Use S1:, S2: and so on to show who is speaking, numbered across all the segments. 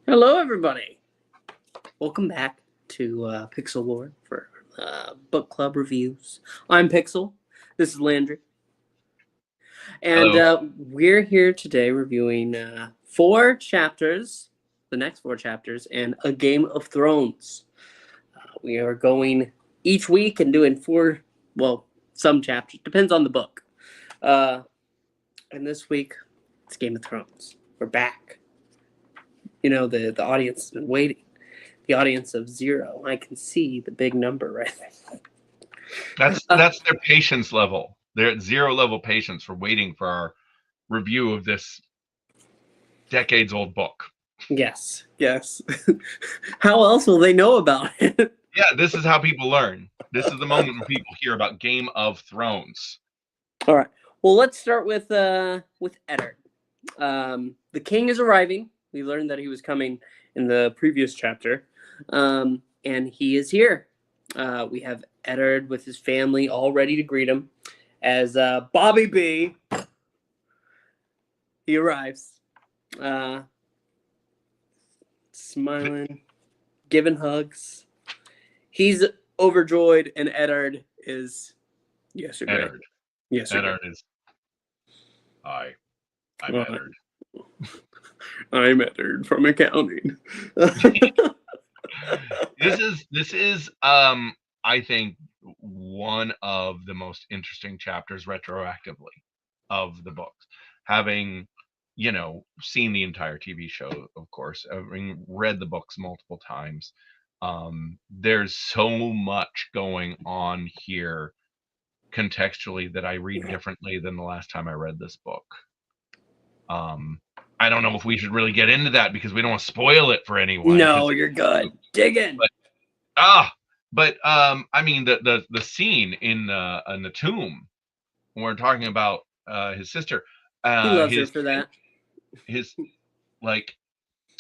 S1: Hello, everybody. Welcome back to Pixel Lore for book club reviews. I'm Pixel. This is Landry, and
S2: Hello.
S1: we're here today reviewing the next four chapters, and a Game of Thrones. We are going each week and doing some chapters. Depends on the book. And this week, it's Game of Thrones. We're back. You know, the audience has been waiting. The audience of 0. I can see the big number right there.
S2: That's their patience level. They're at 0 level patience for waiting for our review of this decades-old book.
S1: Yes. How else will they know about it?
S2: Yeah, this is how people learn. This is the moment when people hear about Game of Thrones.
S1: All right. Well, let's start with Eddard. The king is arriving. We learned that he was coming in the previous chapter, and he is here. We have Eddard with his family all ready to greet him as Bobby B. He arrives, smiling, giving hugs. He's overjoyed, and Eddard is, yes, you're
S2: Eddard.
S1: great. Yes, you're
S2: Eddard
S1: great.
S2: is. I'm Eddard.
S1: I'm Eddard from accounting.
S2: This is I think one of the most interesting chapters retroactively of the books. Having seen the entire TV show, of course, having read the books multiple times, there's so much going on here contextually that I read differently than the last time I read this book. I don't know if we should really get into that because we don't want to spoil it for anyone.
S1: No, you're good. Dig in.
S2: But I mean the scene in the tomb when we're talking about his sister.
S1: He loves her for that.
S2: His like,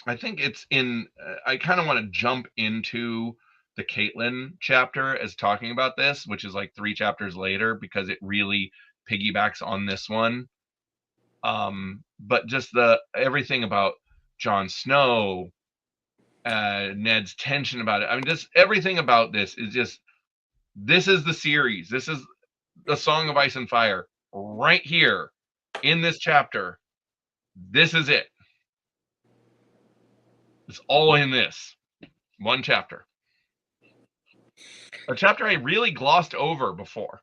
S2: I think it's in. I kind of want to jump into the Catelyn chapter as talking about this, which is like 3 chapters later, because it really piggybacks on this one. But just everything about Jon Snow, Ned's tension about it. I mean, just everything about this is the series. This is the Song of Ice and Fire right here in this chapter. This is it. It's all in this one chapter. A chapter I really glossed over before.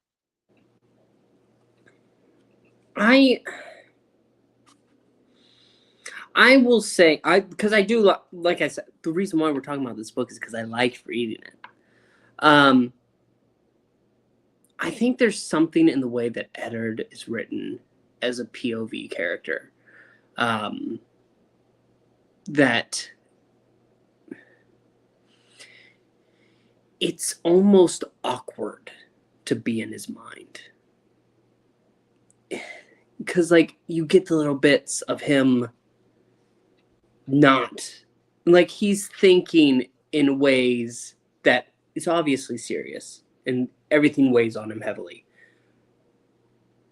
S1: I will say, because I do, like I said, the reason why we're talking about this book is because I liked reading it. I think there's something in the way that Eddard is written as a POV character that it's almost awkward to be in his mind. Because, like, you get the little bits of him not, like, he's thinking in ways that it's obviously serious and everything weighs on him heavily.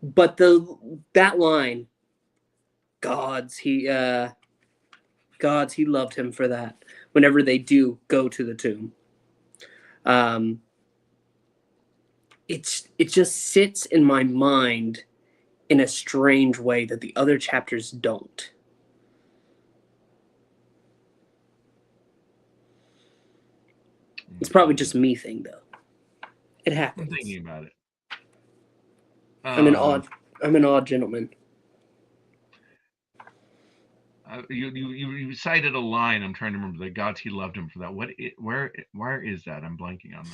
S1: But that line, gods, he loved him for that. Whenever they do go to the tomb, it just sits in my mind in a strange way that the other chapters don't. It's probably just me thing, though. It happens.
S2: I'm thinking about it.
S1: I'm an odd gentleman.
S2: You cited a line. I'm trying to remember. The gods, he loved him for that. Where is that? I'm blanking on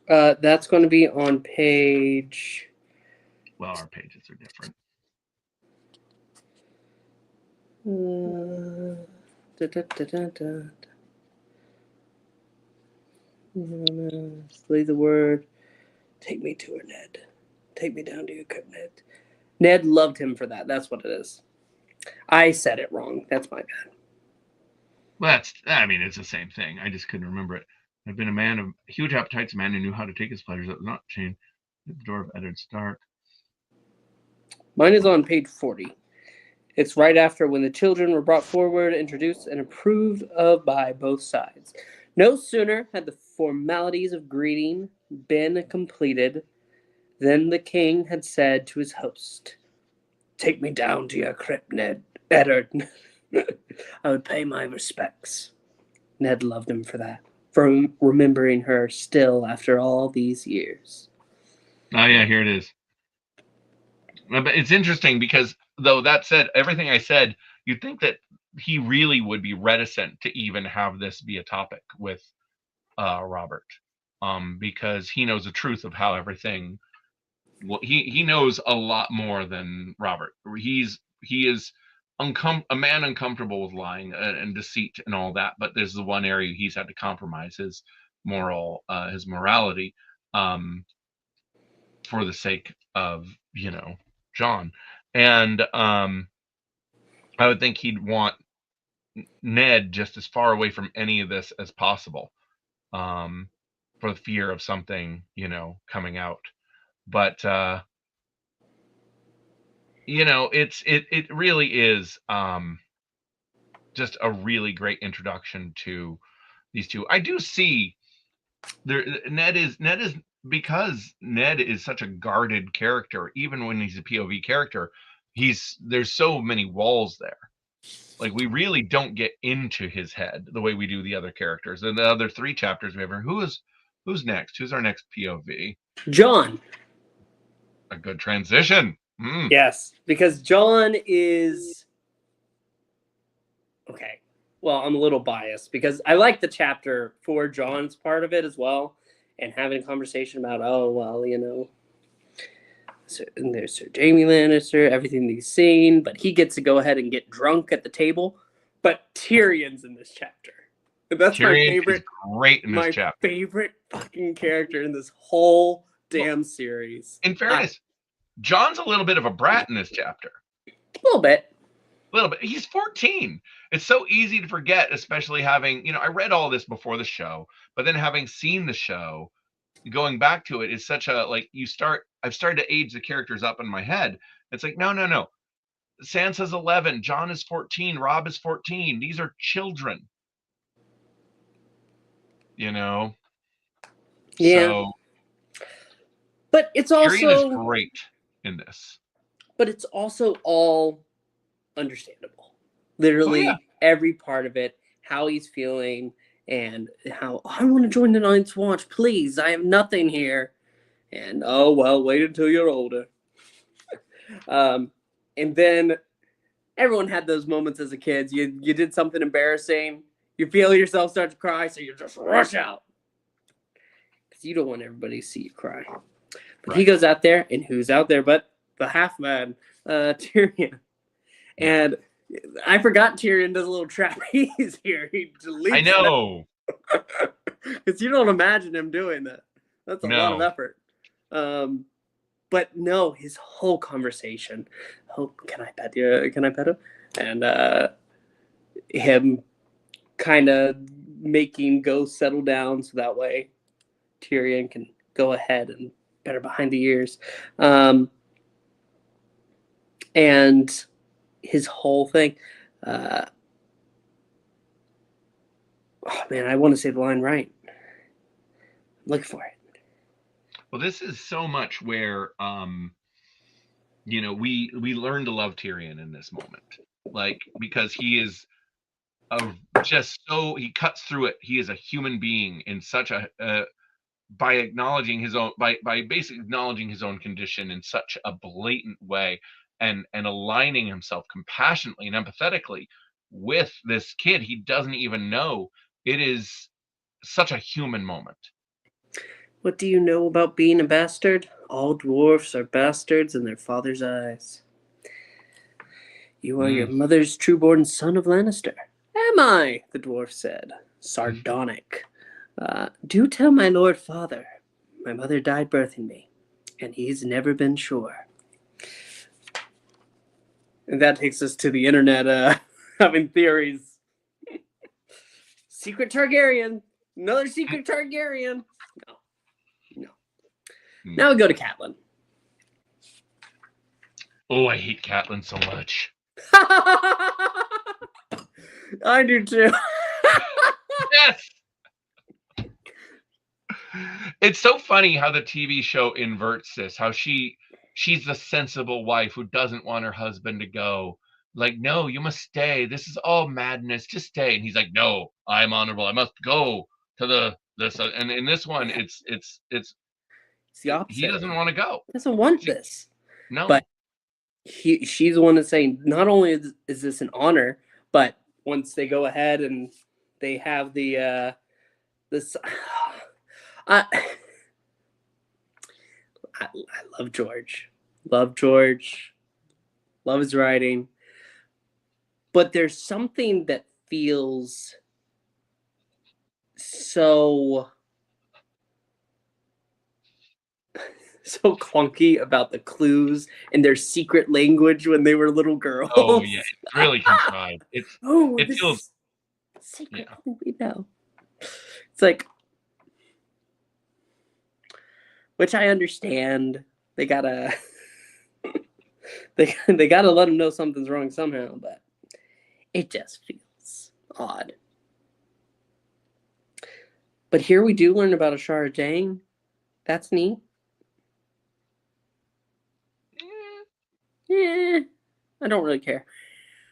S1: that. That's going to be on page.
S2: Well, our pages are different.
S1: Slay the word. Take me to her, Ned. Take me down to your cup, Ned. Ned loved him for that. That's what it is. I said it wrong. That's my bad.
S2: Well, it's the same thing. I just couldn't remember it. I've been a man of huge appetites, a man who knew how to take his pleasures. That was not chained at the door of Eddard Stark.
S1: Mine is on page 40. It's right after when the children were brought forward, introduced, and approved of by both sides. No sooner had the formalities of greeting been completed than the king had said to his host, "Take me down to your crypt, Ned. Eddard. I would pay my respects." Ned loved him for that, for remembering her still after all these years.
S2: Oh yeah, here it is. But it's interesting because, though that said, everything I said, you'd think that he really would be reticent to even have this be a topic with Robert, because he knows the truth of how everything. Well, he knows a lot more than Robert. He is a man uncomfortable with lying and deceit and all that. But there's the one area he's had to compromise his morality, for the sake of John. And I would think he'd want Ned just as far away from any of this as possible, for the fear of something coming out. But it really is just a really great introduction to these two. I do see there Ned is because Ned is such a guarded character. Even when he's a POV character, there's so many walls there. Like, we really don't get into his head the way we do the other characters. In the other 3 chapters we have, who's next? Who's our next POV?
S1: John.
S2: A good transition.
S1: Yes, because John is... Okay, well, I'm a little biased because I like the chapter for John's part of it as well, and having a conversation about, and there's Sir Jaime Lannister, everything he's seen, but he gets to go ahead and get drunk at the table. But Tyrion's in this chapter. That's
S2: Tyrion
S1: my favorite.
S2: Is great in this chapter.
S1: My favorite fucking character in this whole damn series.
S2: In fairness, John's a little bit of a brat in this chapter.
S1: A little bit.
S2: He's 14. It's so easy to forget, especially having, I read all this before the show, but then having seen the show, going back to it is such a, I've started to age the characters up in my head. It's like, no. Sansa's 11, John is 14, Robb is 14. These are children.
S1: Yeah.
S2: So,
S1: but it's also
S2: Tyrion is great in this.
S1: But it's also all understandable. Literally every part of it, how he's feeling, and how I want to join the Night's Watch, please. I have nothing here. And wait until you're older. And then everyone had those moments as a kid. You did something embarrassing, you feel yourself start to cry, so you just rush out because you don't want everybody to see you cry. But right. He goes out there, and who's out there but the half man, Tyrion. And I forgot Tyrion does a little trapeze here. He deletes. I
S2: know.
S1: Because you don't imagine him doing that. That's a lot of effort. But no, his whole conversation. Oh, can I pet you? Can I pet him? And him kind of making go settle down so that way Tyrion can go ahead and pet her behind the ears. And his whole thing. Oh man, I want to say the line right. I'm looking for it.
S2: Well, this is so much where we learn to love Tyrion in this moment, because he is he cuts through it. He is a human being in such a by acknowledging his own by basically acknowledging his own condition in such a blatant way, and aligning himself compassionately and empathetically with this kid he doesn't even know. It is such a human moment.
S1: What do you know about being a bastard? All dwarfs are bastards in their father's eyes. You are your mother's true-born son of Lannister. Am I? The dwarf said, sardonic. Do tell my lord father. My mother died birthing me, and he's never been sure. And that takes us to the internet having theories. Secret Targaryen. Another secret Targaryen. No. Now we go to Catelyn.
S2: Oh, I hate Catelyn so much.
S1: I do too.
S2: Yes. It's so funny how the TV show inverts this. How she's the sensible wife who doesn't want her husband to go. Like, no, you must stay. This is all madness. Just stay. And he's like, no, I'm honorable. I must go to this. And in this one,
S1: Yeah.
S2: it's
S1: It's the
S2: he
S1: opposite.
S2: doesn't want to go.
S1: He doesn't want this.
S2: No.
S1: But she's the one that's saying, not only is this an honor, but once they go ahead and they have the this I love George. Love George. Love his writing. But there's something that feels so clunky about the clues and their secret language when they were little girls.
S2: Oh yeah, it's really contrived. It feels
S1: secret. Yeah. We know. It's like, which I understand. They gotta they gotta let them know something's wrong somehow, but it just feels odd. But here we do learn about Ashara Jang. That's neat. Yeah, I don't really care.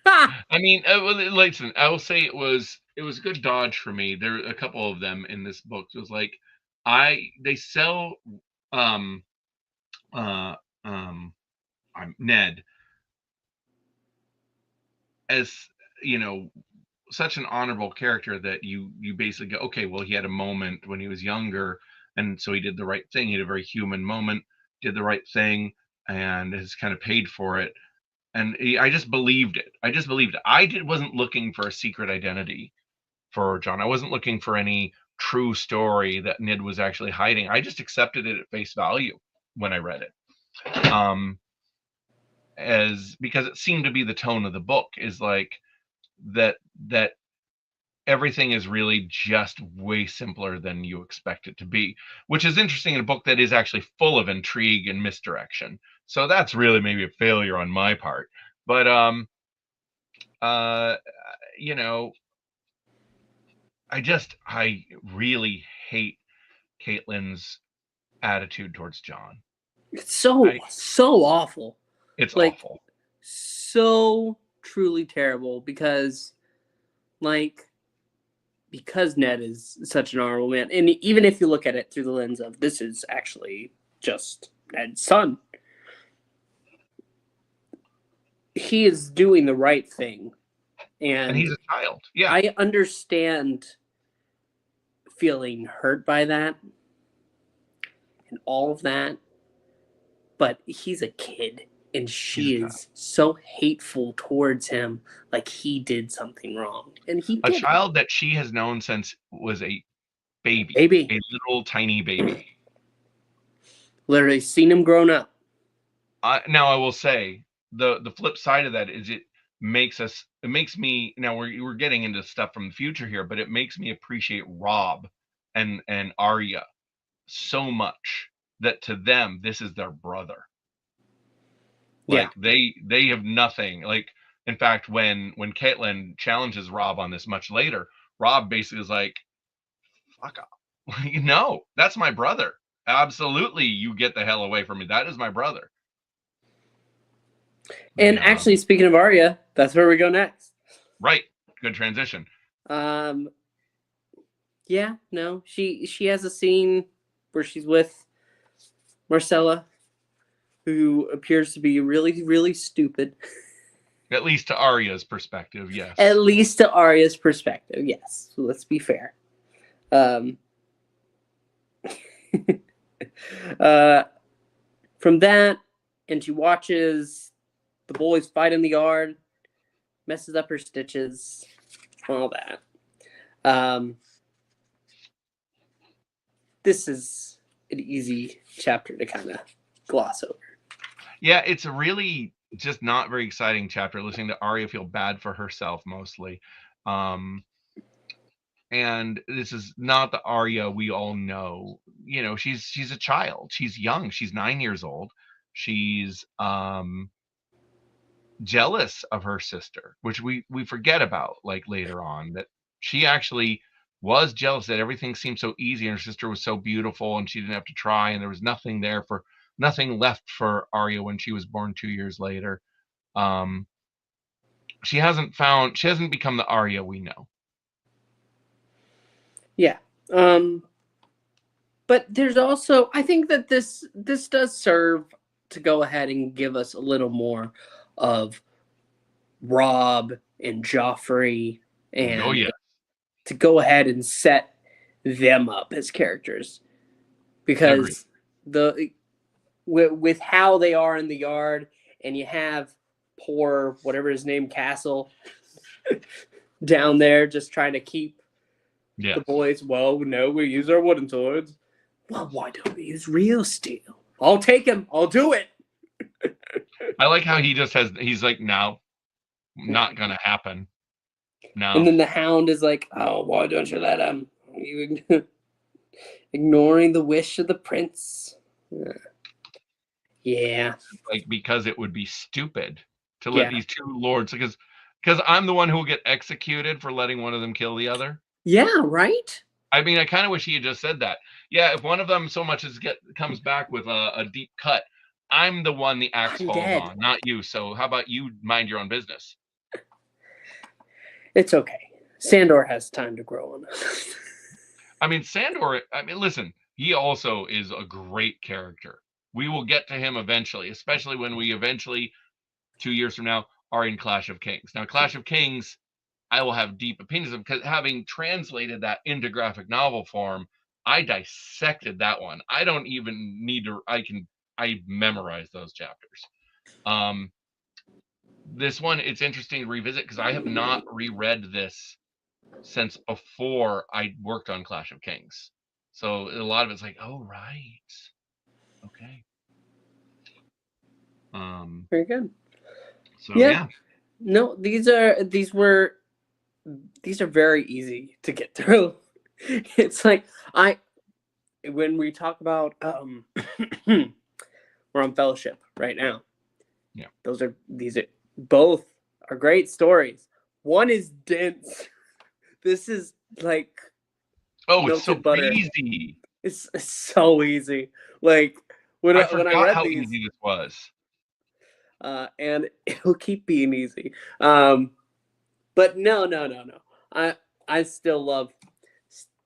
S2: I mean, listen, I will say it was a good dodge for me. There are a couple of them in this book. It was like they sell Ned as, you know, such an honorable character that you basically go, okay, well, he had a moment when he was younger, and so he did the right thing. He had a very human moment, did the right thing, and has kind of paid for it. And I just believed it. Wasn't looking for a secret identity for John. I wasn't looking for any true story that Ned was actually hiding. I just accepted it at face value when I read it. Because it seemed to be the tone of the book, is like that everything is really just way simpler than you expect it to be, which is interesting in a book that is actually full of intrigue and misdirection. So that's really maybe a failure on my part. But you know, I really hate Catelyn's attitude towards John.
S1: It's so awful.
S2: It's like, awful.
S1: So truly terrible because Ned is such an honorable man. And even if you look at it through the lens of this is actually just Ned's son, he is doing the right thing. And
S2: he's a child. Yeah.
S1: I understand feeling hurt by that and all of that, but he's a kid. And she is so hateful towards him, like he did something wrong. And he did.
S2: A child that she has known since was a baby. A little tiny baby.
S1: Literally seen him grown up.
S2: Now I will say the flip side of that is it makes me, now we're getting into stuff from the future here, but it makes me appreciate Robb and Arya so much that to them this is their brother. Like they have nothing. Like, in fact, when Catelyn challenges Robb on this much later, Robb basically is like, fuck off. No, that's my brother. Absolutely, you get the hell away from me. That is my brother.
S1: And actually, speaking of Arya, that's where we go next.
S2: Right. Good transition.
S1: Yeah, no. She has a scene where she's with Marcella, who appears to be really, really stupid.
S2: At least to Arya's perspective, yes.
S1: At least to Arya's perspective, yes. So let's be fair. From that, and she watches the boys fight in the yard, messes up her stitches, all that. This is an easy chapter to kind of gloss over.
S2: Yeah, it's a really just not very exciting chapter, listening to Arya feel bad for herself mostly. And this is not the Arya we all know. You know, she's a child. She's young. She's 9 years old. She's jealous of her sister, which we forget about like later on, that she actually was jealous that everything seemed so easy and her sister was so beautiful and she didn't have to try, and there was nothing left for Arya when she was born 2 years later. Um, she hasn't become the Arya we know.
S1: Yeah. But there's also, I think that this does serve to go ahead and give us a little more of Robb and Joffrey, and
S2: Oh yeah,
S1: to go ahead and set them up as characters,
S2: agreed.
S1: because with how they are in the yard, and you have poor whatever his name Castle down there just trying to keep
S2: Yeah,
S1: the boys. Well, no, we use our wooden swords. Well, why don't we use real steel? I'll take him. I'll do it.
S2: I like how he's like, no, not gonna happen. No.
S1: And then the Hound is like, oh, why don't you let him? You ignoring the wish of the prince. Yeah.
S2: Like, because it would be stupid to
S1: Yeah.
S2: let these two lords, because I'm the one who will get executed for letting one of them kill the other.
S1: Yeah, right?
S2: I mean, I kind of wish he had just said that. Yeah, if one of them so much as comes back with a deep cut, I'm the one the axe
S1: I'm
S2: falls
S1: dead.
S2: on, not you. So how about you mind your own business?
S1: It's okay. Sandor has time to grow on us.
S2: I mean, Sandor, listen, he also is a great character. We will get to him eventually, especially when we eventually, 2 years from now, are in Clash of Kings. Now, Clash of Kings, I will have deep opinions of, because having translated that into graphic novel form, I dissected that one. I don't even need to, I memorized those chapters. This one, it's interesting to revisit because I have not reread this since before I worked on Clash of Kings. So a lot of it's like, oh, right. Okay.
S1: Very good.
S2: So
S1: yeah. No, these are very easy to get through. It's like when we talk about we're on Fellowship right now.
S2: Yeah.
S1: These are both are great stories. One is dense. This is like
S2: it's so
S1: butter.
S2: easy.
S1: It's so easy. Like when I read
S2: how
S1: these,
S2: easy this was.
S1: And it'll keep being easy. But no. I still love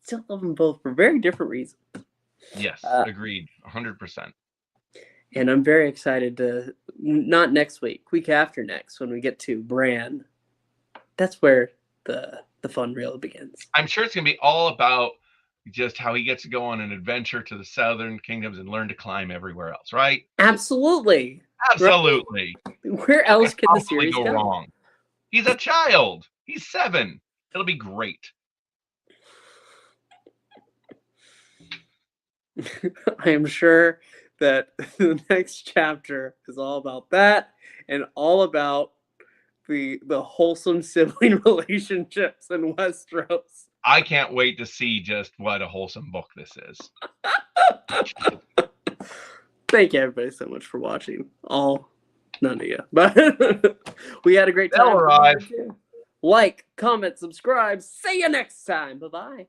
S1: them both for very different reasons.
S2: Yes, agreed, 100%.
S1: And I'm very excited to, not next week after next, when we get to Bran. That's where the fun really begins.
S2: I'm sure it's going to be all about just how he gets to go on an adventure to the southern kingdoms and learn to climb everywhere else, right?
S1: Absolutely.
S2: Absolutely.
S1: Right? Where else can the series go
S2: wrong? He's a child. He's 7. It'll be great.
S1: I am sure that the next chapter is all about that, and all about the wholesome sibling relationships in Westeros.
S2: I can't wait to see just what a wholesome book this is.
S1: Thank you everybody so much for watching. None of you, but we had a great time.
S2: They'll arrive.
S1: Like, comment, subscribe. See you next time. Bye-bye.